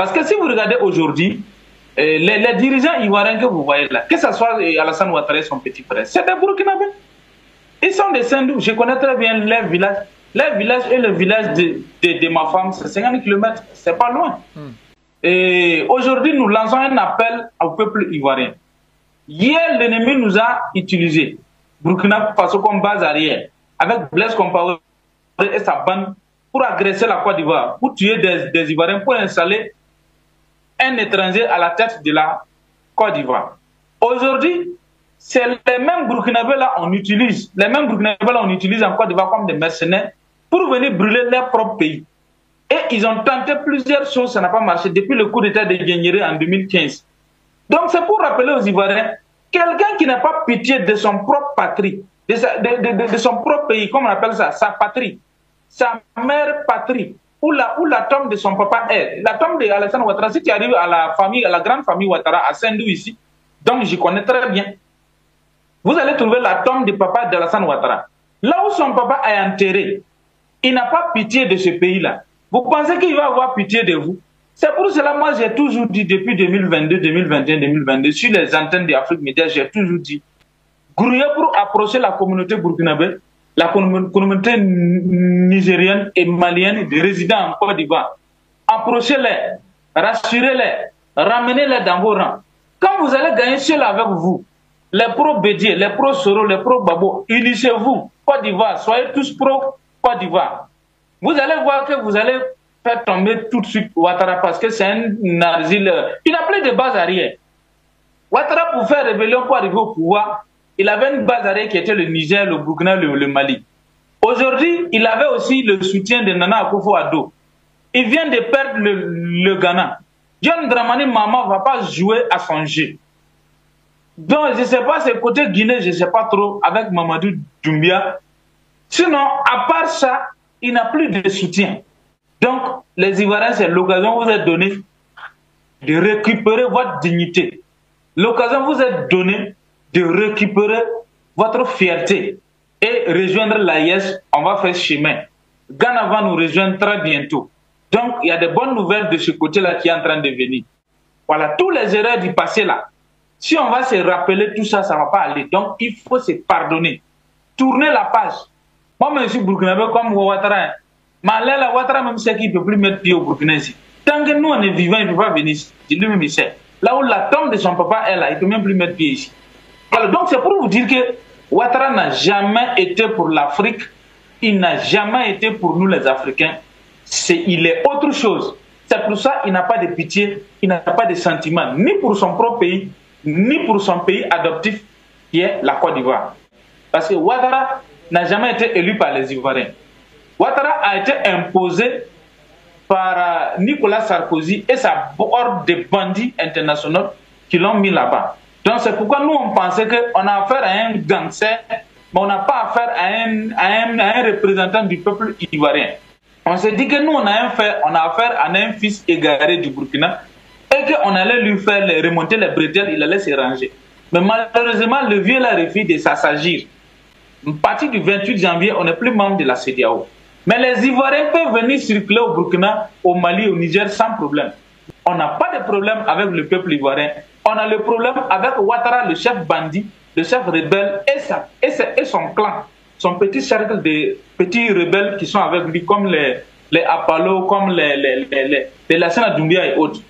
Parce que si vous regardez aujourd'hui, les dirigeants ivoiriens que vous voyez là, que ce soit Alassane Ouattara et son petit frère, c'est des Burkinabés. Ils sont des Sindous. Je connais très bien leur village. Leur village et le village de ma femme, c'est 50 km. C'est pas loin. Et aujourd'hui, nous lançons un appel au peuple ivoirien. Hier, l'ennemi nous a utilisés. Burkina Faso comme base arrière, avec Blaise Compaoré et sa bande, pour agresser la Côte d'Ivoire, pour tuer des Ivoiriens, pour installer un étranger à la tête de la Côte d'Ivoire. Aujourd'hui, c'est les mêmes Burkinabés là on utilise, en Côte d'Ivoire comme des mercenaires pour venir brûler leur propre pays. Et ils ont tenté plusieurs choses, ça n'a pas marché depuis le coup d'État de Guéniéré en 2015. Donc c'est pour rappeler aux Ivoiriens, quelqu'un qui n'a pas pitié de son propre patrie, de son propre pays, comme on appelle ça, sa patrie, sa mère patrie, où la tombe de son papa est. La tombe de Alassane Ouattara, si tu arrives à la grande famille Ouattara, à Sendou ici, donc je connais très bien, vous allez trouver la tombe du papa d'Alassane Ouattara. Là où son papa est enterré, il n'a pas pitié de ce pays-là. Vous pensez qu'il va avoir pitié de vous? C'est pour cela, moi, j'ai toujours dit, depuis 2022, 2021, 2022, sur les antennes d'Afrique Média, j'ai toujours dit, grouiller pour approcher la communauté burkinabé, la communauté nigérienne et malienne des résidents en Côte d'Ivoire. Approchez-les, rassurez-les, ramenez-les dans vos rangs. Quand vous allez gagner seul avec vous, les pro-Bédier, les pro-Soro, les pro-Babo, unissez-vous, Côte d'Ivoire, soyez tous pro-Côte d'Ivoire. Vous allez voir que vous allez faire tomber tout de suite Ouattara parce que c'est un asile. Il n'a plus de base arrière. Ouattara, pour faire rébellion, pour arriver au pouvoir, il avait une base arrière qui était le Niger, le Burkina, le Mali. Aujourd'hui, il avait aussi le soutien de Nana Akufo-Addo. Il vient de perdre le Ghana. John Dramani Mahama ne va pas jouer à son jeu. Donc, je ne sais pas, c'est côté Guinée, je ne sais pas trop, avec Mamadou Doumbia. Sinon, à part ça, il n'a plus de soutien. Donc, les Ivoiriens, c'est l'occasion vous est donnée de récupérer votre dignité. L'occasion vous est donnée de récupérer votre fierté et rejoindre l'AIS. On va faire chemin. Ghana va nous rejoindre très bientôt. Donc, il y a des bonnes nouvelles de ce côté-là qui est en train de venir. Voilà, tous les erreurs du passé là. Si on va se rappeler tout ça, ça ne va pas aller. Donc, il faut se pardonner. Tourner la page. Moi, je suis burkinabé comme Ouattara. Mais là, Ouattara, même sait qu'il ne peut plus mettre pied au Burkina ici. Tant que nous, on est vivants, il ne peut pas venir ici. Lui-même, il sait. Là où la tombe de son papa est là, il ne peut même plus mettre pied ici. Alors, donc, c'est pour vous dire que Ouattara n'a jamais été pour l'Afrique. Il n'a jamais été pour nous, les Africains. Il est autre chose. C'est pour ça qu'il n'a pas de pitié, il n'a pas de sentiment, ni pour son propre pays, ni pour son pays adoptif, qui est la Côte d'Ivoire. Parce que Ouattara n'a jamais été élu par les Ivoiriens. Ouattara a été imposé par Nicolas Sarkozy et sa horde de bandits internationaux qui l'ont mis là-bas. Donc c'est pourquoi nous on pensait qu'on a affaire à un gangster, mais on n'a pas affaire à un représentant du peuple ivoirien. On s'est dit que nous on a affaire à un fils égaré du Burkina et qu'on allait lui faire remonter les bretelles, il allait se ranger. Mais malheureusement, le vieux là refuse de s'assagir. À partir du 28 janvier, on n'est plus membre de la CEDEAO. Mais les Ivoiriens peuvent venir circuler au Burkina, au Mali, au Niger sans problème. On n'a pas de problème avec le peuple ivoirien. On a le problème avec Ouattara, le chef bandit, le chef rebelle et son clan, son petit cercle de petits rebelles qui sont avec lui, comme les Apollo, comme les Lassana Doumbia et autres.